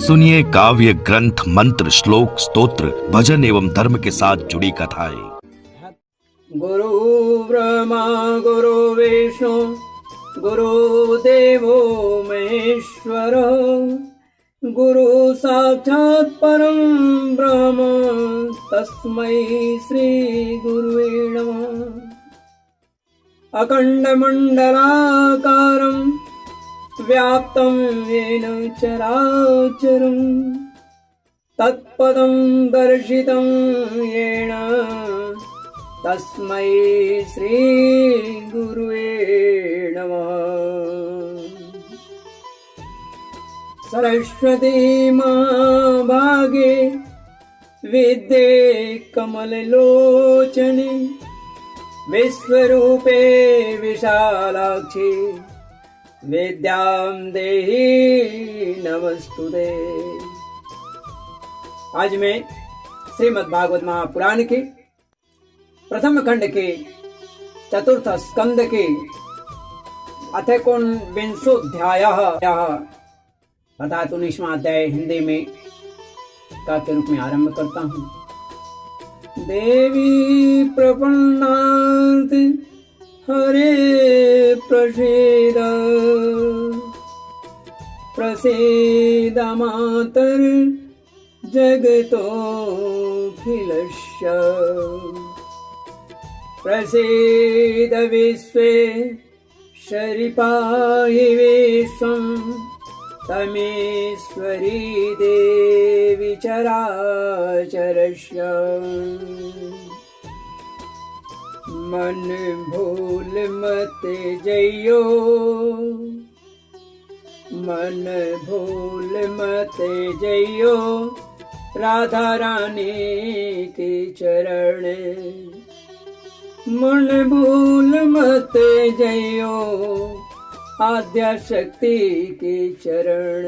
सुनिए काव्य ग्रंथ, मंत्र, श्लोक, स्तोत्र, भजन एवं धर्म के साथ जुड़ी कथाएं। गुरु ब्रह्मा गुरु विष्णु गुरुदेवो महेश्वर, गुरु साक्षात् परं ब्रह्म तस्मै श्री गुरुवे नमः। अखण्डमण्डलाकारं व्याप्तं येन चराचरं, तत्पदं दर्शितं येन तस्मै श्री गुरुवे नमः। सरस्वती मां भागे विद्ये कमललोचने, विश्वरूपे विशालाक्षी विद्यां देहि नमस्तुते। आज मैं श्रीमद् भागवत महापुराण के प्रथम खंड के चतुर्थ स्कंद के अथकोनविंशोऽध्यायः अर्थात 19वां अध्याय हिंदी में का के रूप में आरंभ करता हूँ। देवी प्रपन्नात् हरे प्रसीद, प्रसीद मातर जगतोऽखिलस्य, प्रसीद विश्वेश्वरि पाहि विश्वं, तमेश्वरी देवी चराचरस्य। मन भूल मत जइयो, मन भूल मत जइयो, राधा रानी के चरण। मन भूल मत जइयो, आद्या शक्ति के चरण।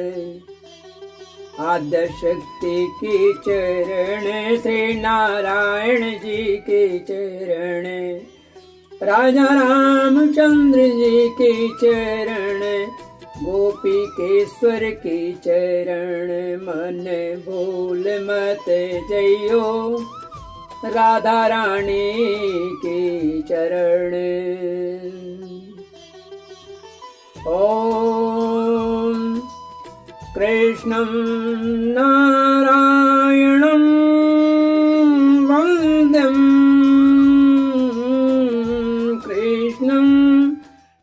आद्या शक्ति के चरण, श्री नारायण जी के चरण, राजा रामचंद्र जी के चरण, गोपीकेश्वर के चरण। मन भूल मत जइयो, राधा रानी के चरण। ओम कृष्णं नारायणं वन्द्यं, कृष्णं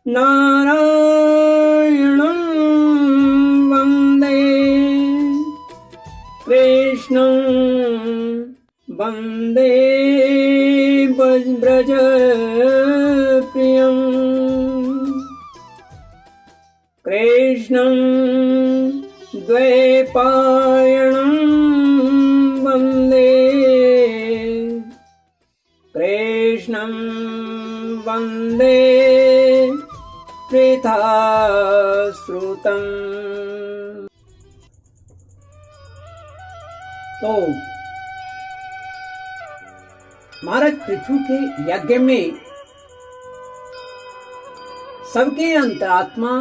नारायणं वन्दे, कृष्णं वन्दे ब्रजप्रियं, कृष्णं द्वैपायनं वन्दे, कृष्णं वन्दे प्रीताश्रुतम्। तो महाराज पृथु के यज्ञ में सबके अंतरात्मा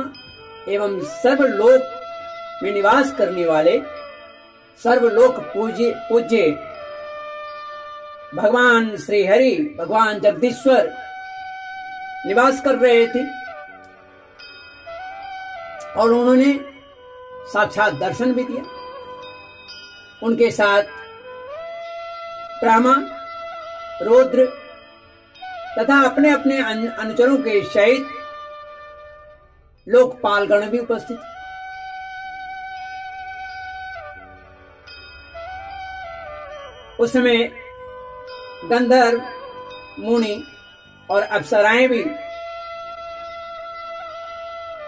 एवं सर्वलोक में निवास करने वाले सर्वलोक पूज्य भगवान श्री हरि, भगवान जगदीश्वर निवास कर रहे थे और उन्होंने साक्षात दर्शन भी दिया। उनके साथ ब्रह्मा, रुद्र तथा अपने अपने अनुचरों के सहित लोकपालगण भी उपस्थित। उस समय गंधर्व, मुनि और अप्सराएं भी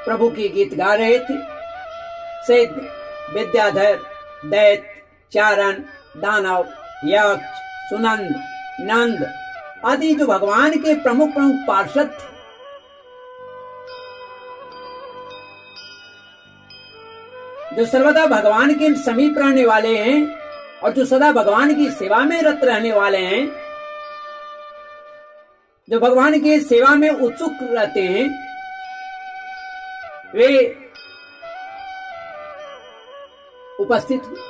प्रभु की गीत गा रहे थे। सिद्ध, विद्याधर, दैत्य, चारण, दानव, यक्ष, सुनंद, नंद आदि जो भगवान के प्रमुख पार्षद थे, जो सर्वदा भगवान के समीप रहने वाले हैं और जो सदा भगवान की सेवा में रत रहने वाले हैं, जो भगवान की सेवा में उत्सुक रहते हैं, वे उपस्थित हुए।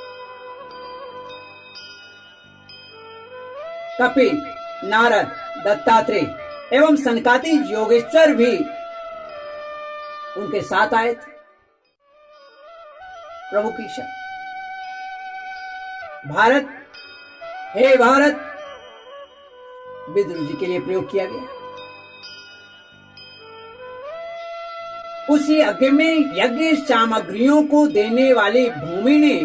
कपिल, नारद, दत्तात्रेय एवं सनकादि योगेश्वर भी उनके साथ आए थे। प्रभु की शक्ति। भारत, हे भारत, विदुर जी के लिए प्रयोग किया गया। उस यज्ञ में यज्ञ सामग्रियों को देने वाली भूमि ने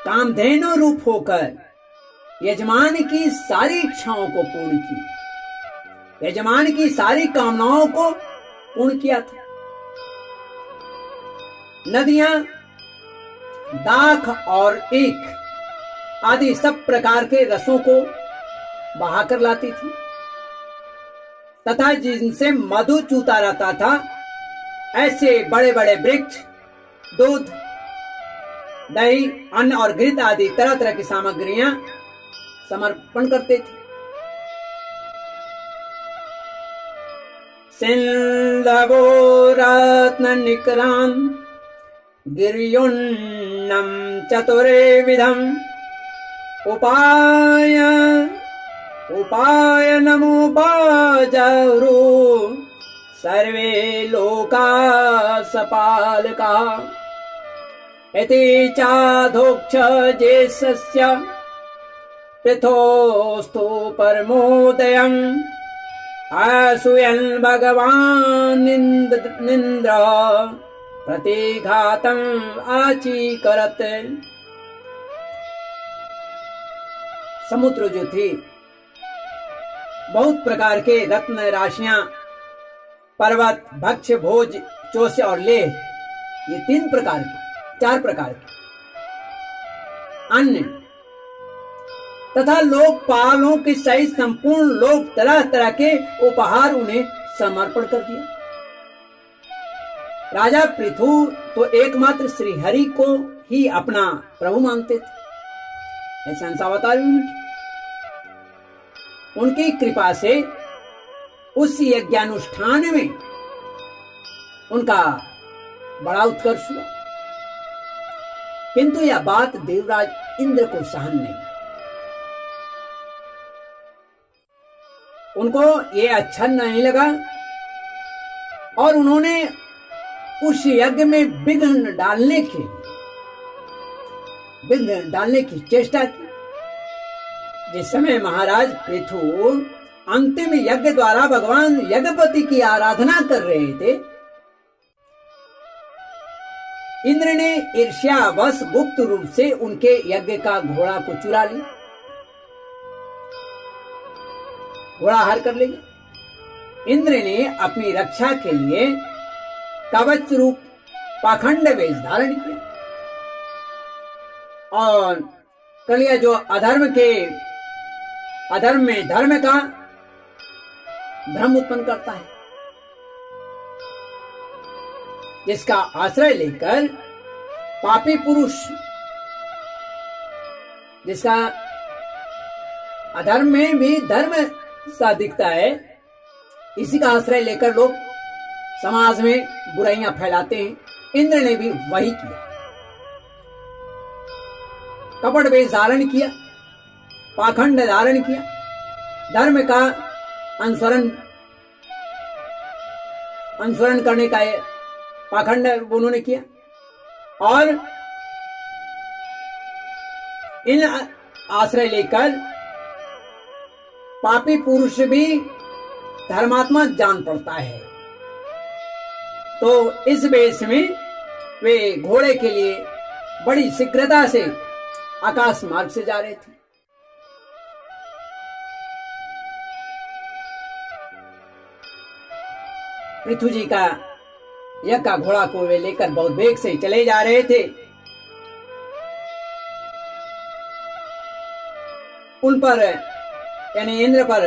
कामधेनु रूप होकर यजमान की सारी इच्छाओं को पूर्ण की, यजमान की सारी कामनाओं को पूर्ण किया था। नदियां दाख और ईख आदि सब प्रकार के रसों को बहाकर लाती थी तथा जिनसे मधु चूता रहता था, ऐसे बड़े बड़े वृक्ष दूध, दही, अन्न और घृत आदि तरह तरह की सामग्रियां समर्पण करते थे। सिंधवो रत्न निकरान गिरियोन्नम चतुरे विधम उपाय नमो बाजरू सर्वे लोका सपालका इति चाधोक्ष जेसस्य पृथोस्तु परमोदयम् आसूयन् भगवान् निन्द्र प्रतिघातम् आचीकरत। समुद्र जो थी, बहुत प्रकार के रत्न राशियां, पर्वत, भक्ष्य, भोज, चौस्य और लेह, ये 4 प्रकार के अन्न तथा लोकपालों के सहित संपूर्ण लोक तरह तरह के उपहार उन्हें समर्पण कर दिया। राजा पृथु तो एकमात्र श्री हरि को ही अपना प्रभु मानते थे। ऐसा अंशावतार उनकी कृपा से उस यज्ञानुष्ठान में उनका बड़ा उत्कर्ष हुआ, किंतु यह बात देवराज इंद्र को सहन नहीं। उनको ये अच्छा नहीं लगा और उन्होंने उस यज्ञ में विघ्न डालने की चेष्टा की। जिस समय महाराज पृथु अंतिम यज्ञ द्वारा भगवान यज्ञपति की आराधना कर रहे थे, इंद्र ने ईर्ष्यावश गुप्त रूप से उनके यज्ञ का घोड़ा को चुरा लिया, घोड़ा हार कर ले गया। इंद्र ने अपनी रक्षा के लिए कवच रूप पाखंड वेश धारण किया और कर लिया, जो अधर्म में धर्म का भ्रम उत्पन्न करता है, जिसका आश्रय लेकर पापी पुरुष, जिसका अधर्म में भी धर्म सा दिखता है, इसी का आश्रय लेकर लोग समाज में बुराइयां फैलाते हैं। इंद्र ने भी वही किया, कपट वेश धारण किया, पाखंड धारण किया, धर्म का अनुसरण करने का पाखंड उन्होंने किया और इन आश्रय लेकर पापी पुरुष भी धर्मात्मा जान पड़ता है। तो इस वेश में वे घोड़े के लिए बड़ी शीघ्रता से आकाश मार्ग से जा रहे थे। पृथु जी का यज्ञ का घोड़ा को वे लेकर बहुत वेग से चले जा रहे थे। उन पर यानी इंद्र पर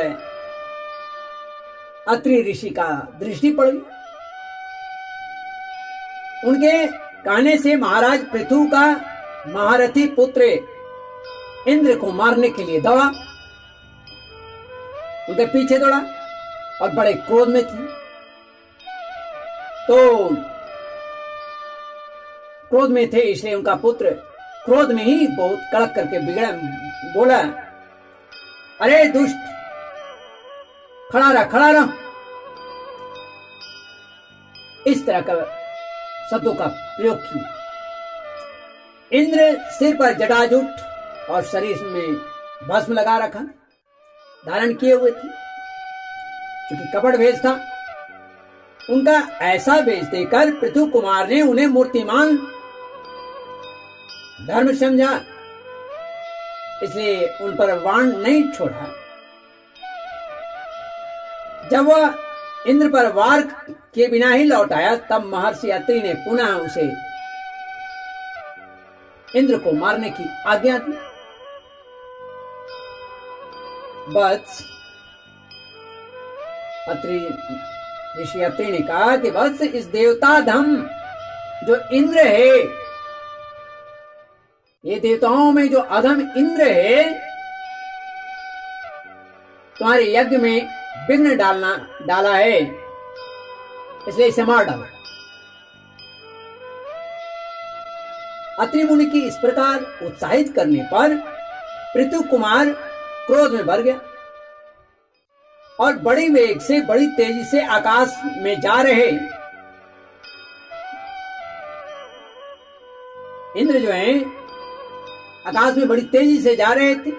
अत्रि ऋषि का दृष्टि पड़ी। उनके कहने से महाराज पृथु का महारथी पुत्र इंद्र को मारने के लिए दौड़ा, उनके पीछे दौड़ा और बड़े क्रोध में थे। तो क्रोध में थे, इसलिए उनका पुत्र क्रोध में ही बहुत कड़क करके बिगड़ा, बोला, अरे दुष्ट, खड़ा रह, खड़ा रह। इस तरह का शब्दों का प्रयोग किया। इंद्र सिर पर जटाजूट और शरीर में भस्म लगा रखा धारण किए हुए थे, क्योंकि कपट भेष था उनका। ऐसा भेष देकर पृथु कुमार ने उन्हें मूर्तिमान धर्म समझा, इसलिए उन पर वाण नहीं छोड़ा। जब वह इंद्र पर वार के बिना ही लौट आया, तब महर्षि अत्रि ने पुनः उसे इंद्र को मारने की आज्ञा दी। वत्स, ऋषि अत्रि ने कहा कि वत्स, इस देवता धम जो इंद्र है, ये देवताओं में जो अधम इंद्र है, तुम्हारे यज्ञ में विघ्न डाला है, इसलिए इसे मार डालो। अत्रि मुनि की इस प्रकार उत्साहित करने पर पृथु कुमार क्रोध में भर गया और बड़ी वेग से, बड़ी तेजी से आकाश में जा रहे इंद्र जो हैं, आकाश में बड़ी तेजी से जा रहे थे।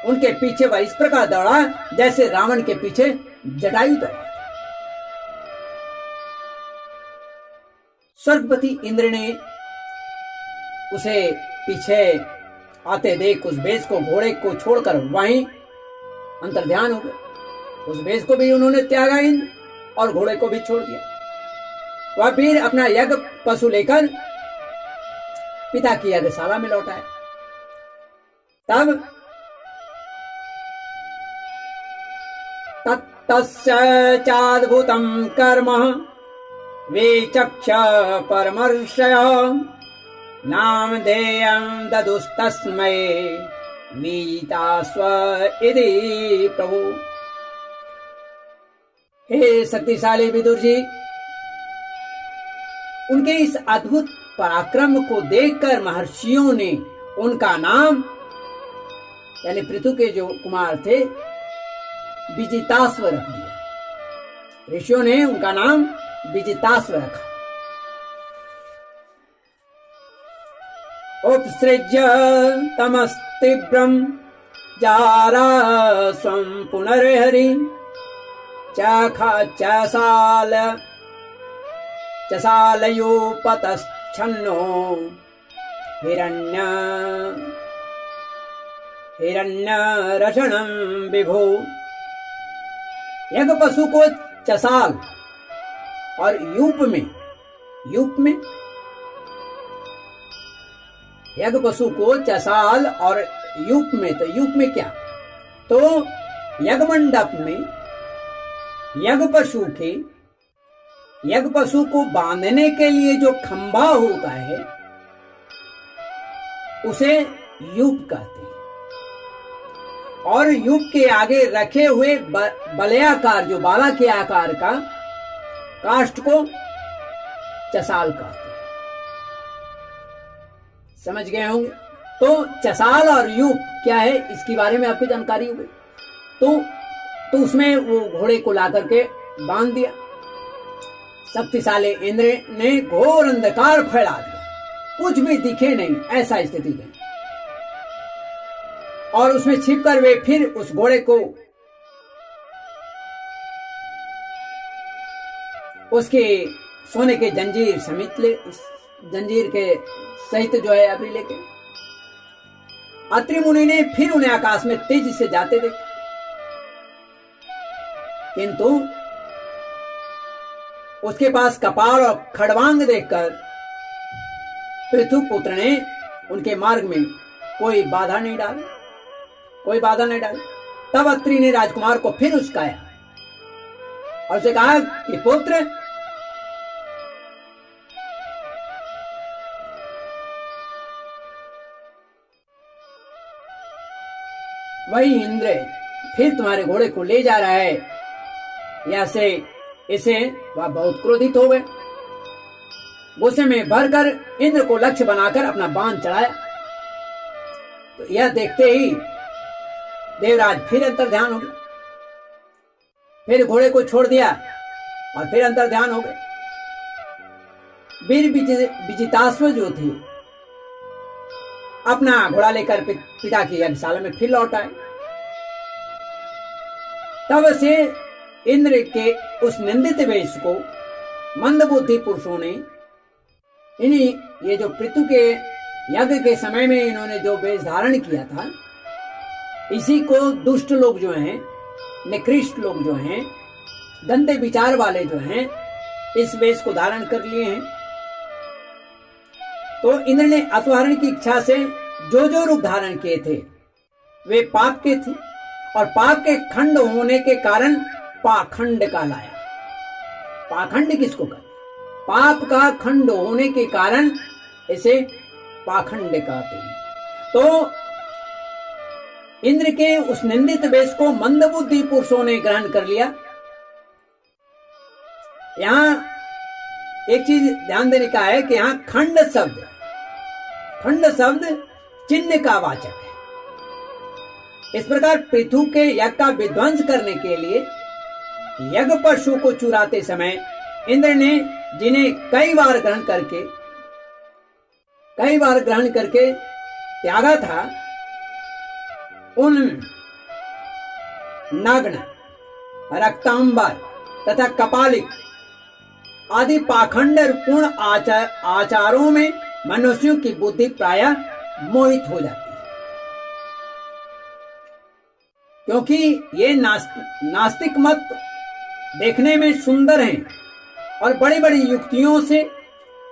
उनके पीछे वह इस प्रकार दौड़ा जैसे रावण के पीछे जटायु दौड़ा। स्वर्गपति इंद्र ने उसे पीछे आते देख उस भेष को, घोड़े को छोड़कर वहीं अंतर्ध्यान हो गए। उस भेष को भी उन्होंने त्यागा इंद्र और घोड़े को भी छोड़ दिया। वह फिर अपना यज्ञ पशु लेकर पिता की यज्ञशाला में लौट आया। तब तस्य चाद्भुतं कर्म विचक्ष परमर्षय नामधेयं ददुस्तस्मै वीतास्व इति प्रभु। हे शक्तिशाली विदुर जी, उनके इस अद्भुत पराक्रम को देखकर महर्षियों ने उनका नाम, यानी पृथु के जो कुमार थे, विजितास्व रख दिया। ऋषियों ने उनका नाम विजितास्व रखा। उपसृज्य तमस्तीव्रम जारास्वं पुनर्हरि चसालयोपतश्छन्नो हिरण्यरषणं विभो। यज्ञ पशु को चसाल और यूप में यज्ञ पशु को चसाल और यूप में, तो यूप में क्या, तो यज्ञ मंडप में यज्ञ पशु को बांधने के लिए जो खंभा होता है उसे यूप कहते हैं, और यूप के आगे रखे हुए बलयाकार, जो बाला के आकार का काष्ठ को चसाल कहते हैं। समझ गए होंगे। तो चसाल और यूप क्या है, इसके बारे में आपको जानकारी हो गई। तो उसमें वो घोड़े को ला करके बांध दिया। शक्तिशाली इंद्र ने घोर अंधकार फैला दिया, कुछ भी दिखे नहीं, ऐसा स्थिति है। और उसमें छिपकर वे फिर उस घोड़े को उसके सोने के जंजीर समेत जंजीर के सहित जो है अभी लेके अत्रि मुनि ने फिर उन्हें आकाश में तेजी से जाते देखा, किंतु उसके पास कपाल और खड़वांग देखकर पृथु पुत्र ने उनके मार्ग में कोई बाधा नहीं डाली। तब अत्रि ने राजकुमार को फिर उस्काया और उसे कहा कि पुत्र, वही इंद्र फिर तुम्हारे घोड़े को ले जा रहा है। यह से इसे वह बहुत क्रोधित हो गए गुस्से में भरकर इंद्र को लक्ष्य बनाकर अपना बाण चढ़ाया। तो यह देखते ही देवराज फिर अंतर्ध्यान हो गए, फिर घोड़े को छोड़ दिया और फिर अंतर्ध्यान हो गए। वीर विजिताश्व जो थे अपना घोड़ा लेकर पिता की यज्ञशाला में फिर लौट आए। तब से इंद्र के उस निंदित वेश को मंदबुद्धि पुरुषों ने, इन्हीं ये जो पृथु के यज्ञ के समय में इन्होंने जो वेश धारण किया था, इसी को दुष्ट लोग जो हैं, निकृष्ट लोग जो हैं, गंदे विचार वाले जो हैं, इस वेश को धारण कर लिए हैं। तो इंद्र ने अपहरण की इच्छा से जो जो रूप धारण किए थे वे पाप के थे, और पाप के खंड होने के कारण पाखंड का लाया। पाखंड किसको कहते? पाप का खंड होने के कारण इसे पाखंड कहते हैं। तो इंद्र के उस निंदित वेश को मंदबुद्धि पुरुषों ने ग्रहण कर लिया। यहां एक चीज ध्यान देने का है कि यहां खंड शब्द चिन्ह का वाचक है। इस प्रकार पृथु के यज्ञ का विध्वंस करने के लिए यज्ञ पशु को चुराते समय इंद्र ने जिन्हें कई बार ग्रहण करके त्यागा था, उन नग्न, रक्तांबर तथा कपालिक आदि पाखंड पूर्ण आचारों में मनुष्यों की बुद्धि प्रायः मोहित हो जाती है, क्योंकि ये नास्तिक मत देखने में सुंदर हैं और बड़ी बड़ी युक्तियों से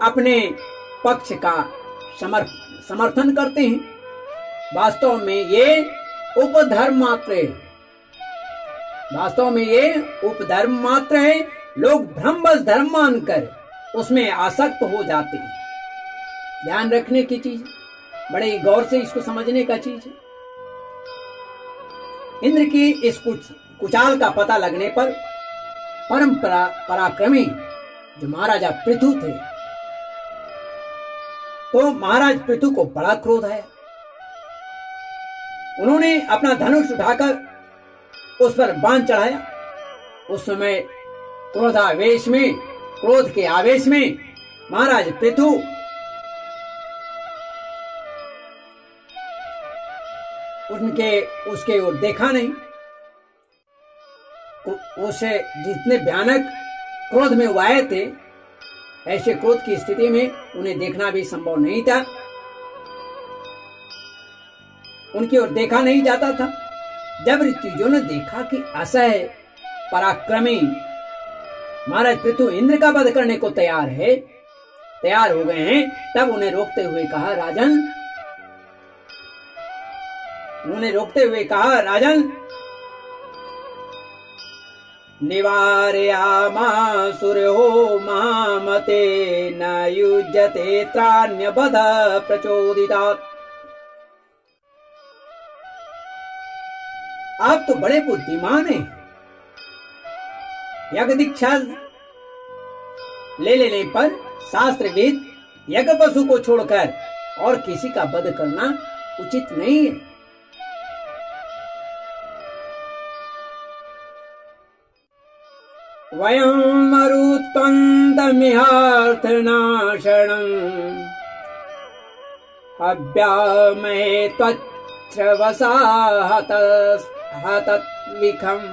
अपने पक्ष का समर्थन करते हैं। वास्तव में ये उपधर्म मात्र है। लोग भ्रमवश धर्म मानकर उसमें आसक्त हो जाते हैं। ध्यान रखने की चीज, बड़े गौर से इसको समझने का चीज है। इंद्र की इस कुचाल का पता लगने पर परम पराक्रमी जो महाराजा पृथु थे, तो महाराज पृथु को बड़ा क्रोध आया। उन्होंने अपना धनुष उठाकर उस पर बाण चढ़ाया। उस समय क्रोध के आवेश में महाराज पृथु उसके ओर देखा नहीं। उसे जितने भयानक क्रोध में आए थे, ऐसे क्रोध की स्थिति में उन्हें देखना भी संभव नहीं था। उनकी ओर देखा नहीं जाता था। जब ऋत्विजों ने देखा कि असह्य पराक्रमी महाराज पृथु इंद्र का वध करने को तैयार हो गए हैं, तब उन्हें रोकते हुए कहा, राजन निवारयामासुरो महामते न युज्यते त्राण्यबध प्रचोदितात्। आप तो बड़े बुद्धिमान हैं। यज्ञ दीक्षा ले लेने पर शास्त्रविद यज्ञ पशु को छोड़कर और किसी का वध करना उचित नहीं है। वयं मरुत्वन्दमिहार्थनाशनम् अभ्यामहे त्वच्छ्रवसा हतत्विखम्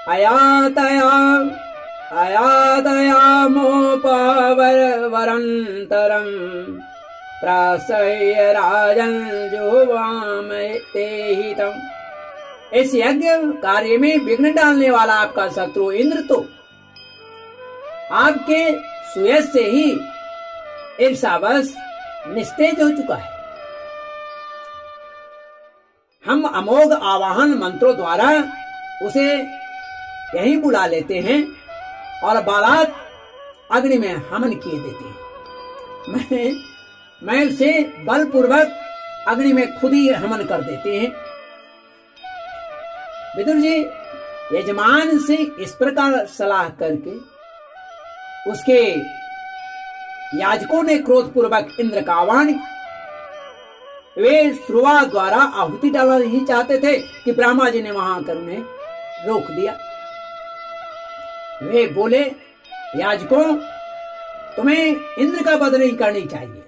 अयातयामोपवरन्तरम् प्रासह्य राजन् जुह्वामहे ते हितम्। इस यज्ञ कार्य में विघ्न डालने वाला आपका शत्रु इंद्र तो आपके सुयश से ही ईर्ष्यावश निस्तेज हो चुका है। हम अमोघ आवाहन मंत्रों द्वारा उसे यहीं बुला लेते हैं और बारात अग्नि में हवन किए देते हैं। मैं उसे बलपूर्वक अग्नि में खुद ही हवन कर देते हैं। विदुर जी यजमान से इस प्रकार सलाह करके उसके याजकों ने क्रोध पूर्वक इंद्र का आह्वान किया। वे श्रुवा द्वारा आहुति डालना नहीं चाहते थे कि ब्रह्मा जी ने वहां आकर उन्हें रोक दिया। वे बोले, याजकों, तुम्हें इंद्र का वध नहीं करनी चाहिए।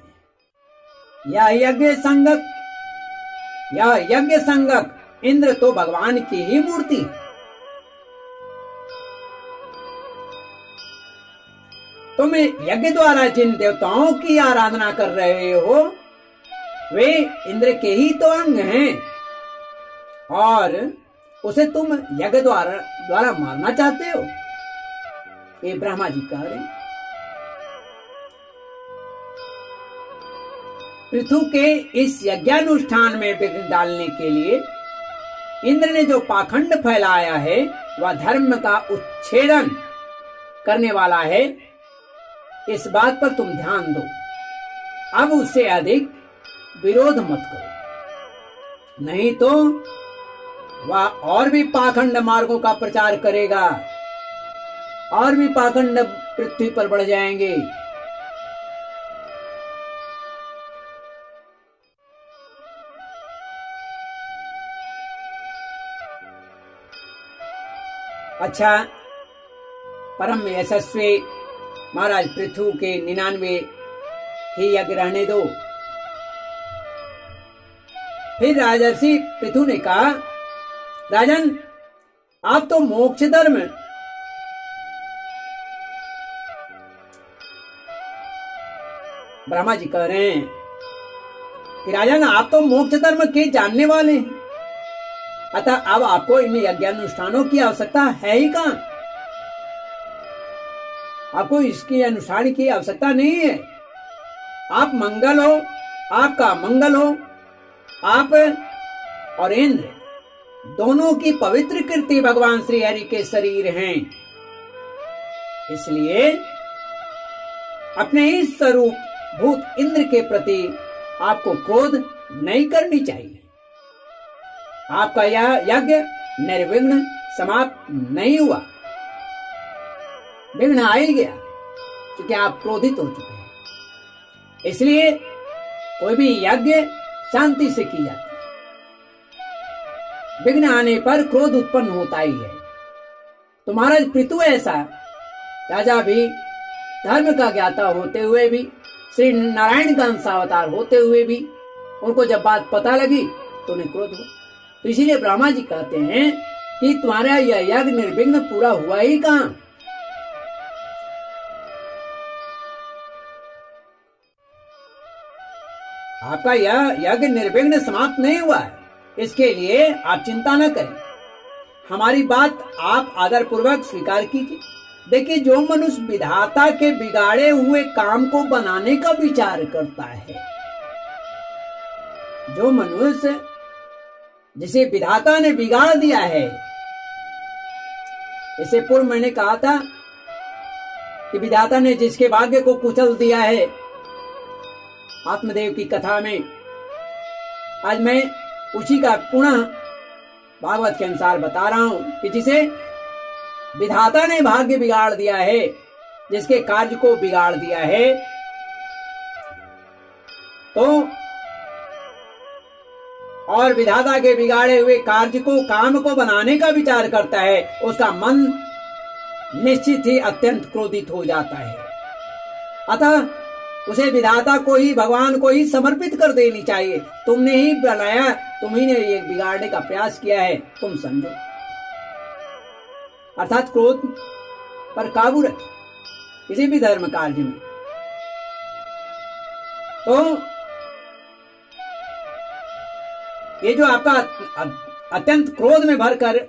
यह यज्ञ संगक इंद्र तो भगवान की ही मूर्ति है। तुम यज्ञ द्वारा जिन देवताओं की आराधना कर रहे हो वे इंद्र के ही तो अंग हैं और उसे तुम यज्ञ द्वारा मारना चाहते हो। ये ब्रह्मा जी कह रहे हैं। पृथु के इस यज्ञानुष्ठान में विघ्न डालने के लिए इंद्र ने जो पाखंड फैलाया है वह धर्म का उच्छेदन करने वाला है। इस बात पर तुम ध्यान दो। अब उससे अधिक विरोध मत करो, नहीं तो वह और भी पाखंड मार्गों का प्रचार करेगा, और भी पाखंड पृथ्वी पर बढ़ जाएंगे। अच्छा, परम यशस्वी महाराज पृथु के 99 ही यज्ञ रहने दो। फिर राजर्षि पृथु ने कहा, राजन, आप तो मोक्ष धर्म ब्रह्मा जी कह रहे हैं कि राजन, आप तो मोक्ष धर्म के जानने वाले हैं, अतः अब आपको इन यज्ञानुष्ठानों की आवश्यकता है ही कहां। आपको इसके अनुष्ठान की आवश्यकता नहीं है। आप मंगल हो, आपका मंगल हो। आप और इंद्र दोनों की पवित्र कीर्ति भगवान श्री हरि के शरीर हैं। इसलिए अपने ही स्वरूप भूत इंद्र के प्रति आपको क्रोध नहीं करनी चाहिए। आपका यह यज्ञ निर्विघ्न समाप्त नहीं हुआ, विघ्न आ ही गया, क्योंकि आप क्रोधित हो चुके हैं। इसलिए कोई भी यज्ञ शांति से की जाती है। विघ्न आने पर क्रोध उत्पन्न होता ही है। तो महाराज पृथु ऐसा राजा भी, धर्म का ज्ञाता होते हुए भी, श्री नारायण का अंशावतार होते हुए भी, उनको जब बात पता लगी तो उन्हें क्रोध हुआ। तो इसीलिए ब्रह्मा जी कहते हैं कि तुम्हारा यह यज्ञ निर्विघ्न पूरा हुआ ही कहां। आपका यह यज्ञ निर्विघ्न समाप्त नहीं हुआ है, इसके लिए आप चिंता न करें। हमारी बात आप आदर पूर्वक स्वीकार कीजिए। देखिए, जो मनुष्य विधाता के बिगाड़े हुए काम को बनाने का विचार करता है, जो मनुष्य जिसे विधाता ने बिगाड़ दिया है, इसे पूर्व मैंने कहा था कि विधाता ने जिसके भाग्य को कुचल दिया है, आत्मदेव की कथा में, आज मैं उसी का पुनः भागवत के अनुसार बता रहा हूं कि जिसे विधाता ने भाग्य बिगाड़ दिया है, जिसके कार्य को बिगाड़ दिया है, तो और विधाता के बिगाड़े हुए कार्य को, काम को बनाने का विचार करता है, उसका मन निश्चित ही अत्यंत क्रोधित हो जाता है। अतः उसे विधाता को ही, भगवान को ही समर्पित कर देनी चाहिए। तुमने ही बनाया, तुम्ही ने ये बिगाड़ने का प्रयास किया है, तुम समझो। अर्थात क्रोध पर काबू रखें किसी भी धर्म कार्य में। तो ये जो आपका अत्यंत क्रोध में भरकर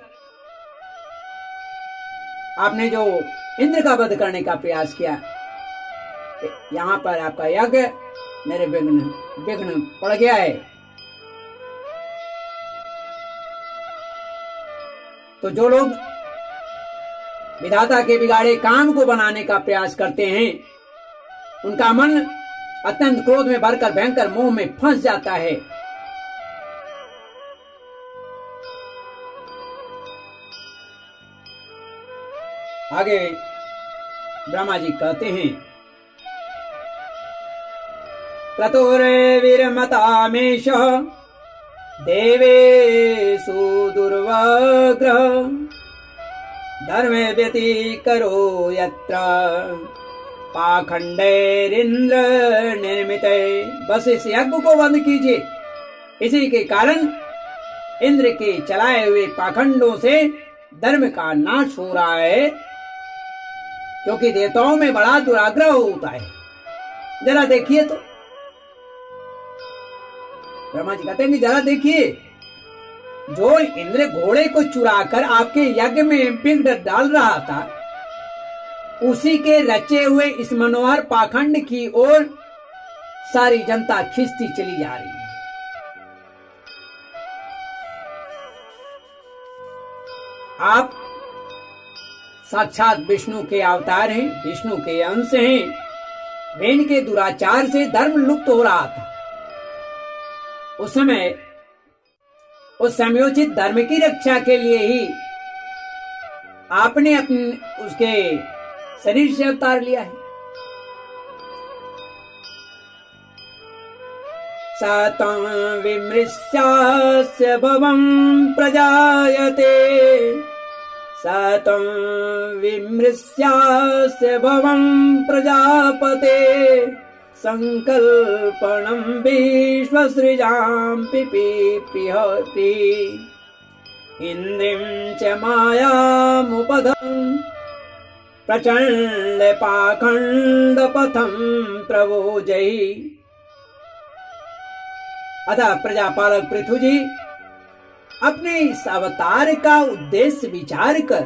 आपने जो इंद्र का वध करने का प्रयास किया, यहां पर आपका यज्ञ मेरे विघ्न पड़ गया है। तो जो लोग विधाता के बिगाड़े काम को बनाने का प्रयास करते हैं, उनका मन अत्यंत क्रोध में भरकर भयंकर मोह में फंस जाता है। आगे ब्रह्मा जी कहते हैं क्रतुर्विरमतामेष देवेषु दुर्वाग्रह धर्मे व्यतिकरो यत्र पाखंडेरिंद्र निर्मित। बस इस यज्ञ को बंद कीजिए। इसी के कारण इंद्र के चलाए हुए पाखंडों से धर्म का नाश हो रहा है, क्योंकि देवताओं में बड़ा दुराग्रह होता है। जरा देखिए तो, ब्रह्मा जी कहते हैं कि जरा देखिए, जो इंद्र घोड़े को चुराकर आपके यज्ञ में विघ्न डाल रहा था, उसी के रचे हुए इस मनोहर पाखंड की ओर सारी जनता खिंचती चली जा रही है। आप साक्षात विष्णु के अवतार हैं, विष्णु के अंश हैं। वेन के दुराचार से धर्म लुप्त हो रहा था। उस समय उस समयोचित धर्म की रक्षा के लिए ही आपने अपने उसके शरीर से अवतार लिया है। सतं विमृश्यास्य भवं प्रजायते, सतं विमृश्यास्य भवं प्रजापते, संकल्पनं विश्वसृजां पिपीप्यति, इंद्रिं च मायामुपधं प्रचंड पाखंड पथं प्रवोजयि। अतः प्रजापालक पृथु जी अपने इस अवतार का उद्देश्य विचार कर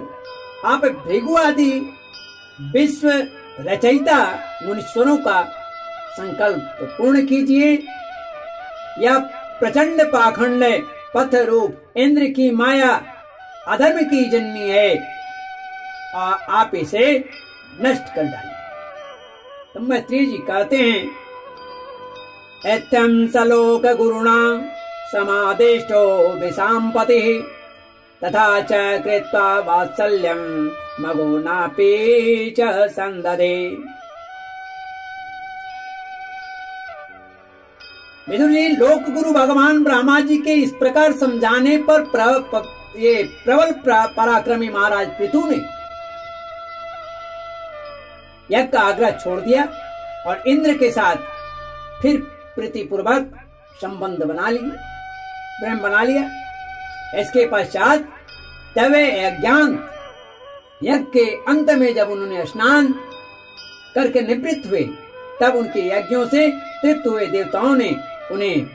आप भृगु आदि विश्व रचयिता मुनीश्वरों का संकल्प पूर्ण कीजिए। यह प्रचंड पाखंड पथ रूप इंद्र की माया अधर्म की जननी है, और आप इसे नष्ट कर डालिए। तो मैत्रेय जी कहते हैं, एत्यं सलोक गुरुणा समादिष्टो विशाम्पतिः, तथा च कृत्वा वात्सल्यं मगो नापि च संदधे। विदुर जी, लोक गुरु भगवान ब्रह्मा जी के इस प्रकार समझाने पर प्रबल पराक्रमी महाराज पृथु ने यज्ञ का आग्रह छोड़ दिया और इंद्र के साथ फिर प्रीतिपूर्वक संबंध बना लिया, प्रेम बना लिया। इसके पश्चात तवे अज्ञान यज्ञ के अंत में जब उन्होंने स्नान करके निवृत्त हुए, तब उनके यज्ञों से तृप्त हुए देवताओं ने उन्हें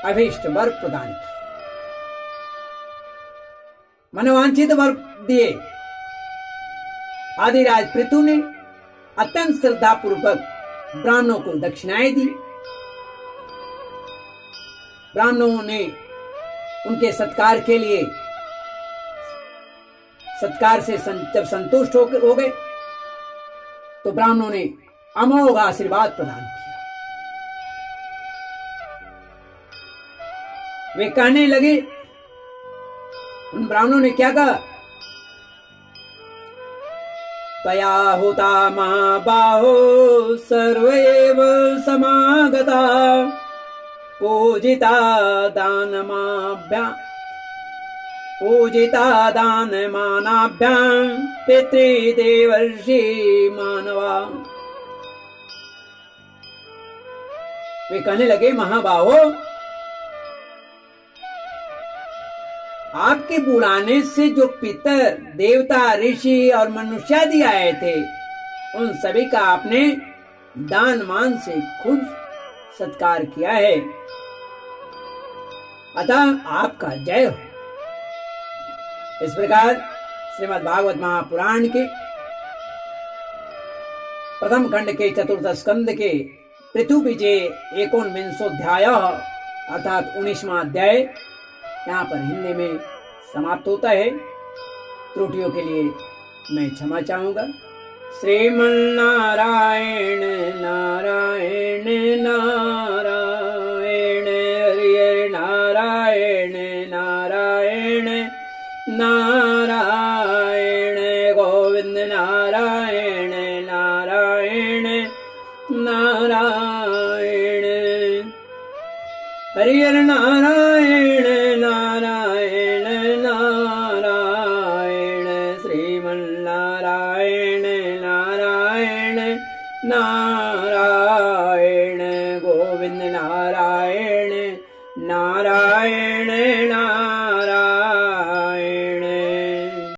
अभीष्ट वर प्रदान किया, मनोवांछित वर दिए। आदिराज पृथु ने अत्यंत श्रद्धा पूर्वक ब्राह्मणों को दक्षिणाएं दी। ब्राह्मणों ने उनके सत्कार के लिए सत्कार से जब संतुष्ट हो गए, तो ब्राह्मणों ने अमोघ आशीर्वाद प्रदान किया। वे कहने लगे, उन ब्राह्मणों ने क्या कहा, त्वया हुता महाबाहो सर्वैव समागता, पूजिता दानमानाभ्यां पितृदेवर्षि मानवा। वे कहने लगे, महाबाहो, आपके बुलाने से जो पितर देवता ऋषि और मनुष्यादि आए थे, उन सभी का आपने दान मान से खुद सत्कार किया है, अतः आपका जय हो। इस प्रकार श्रीमद् भागवत महापुराण के प्रथम खंड के चतुर्थ स्कंद के पृथु विजय 19वां अर्थात 19वां अध्याय यहाँ पर हिंदी में समाप्त होता है। त्रुटियों के लिए मैं क्षमा चाहूंगा। श्रीमन्नारायण नारायण नारायण हरि हरि नारायण नारायण नारायण गोविंद नारायण नारायण नारायण। हरि हर नारायण नारायण नारायण श्रीमन नारायण नारायण नारायण गोविंद नारायण नारायण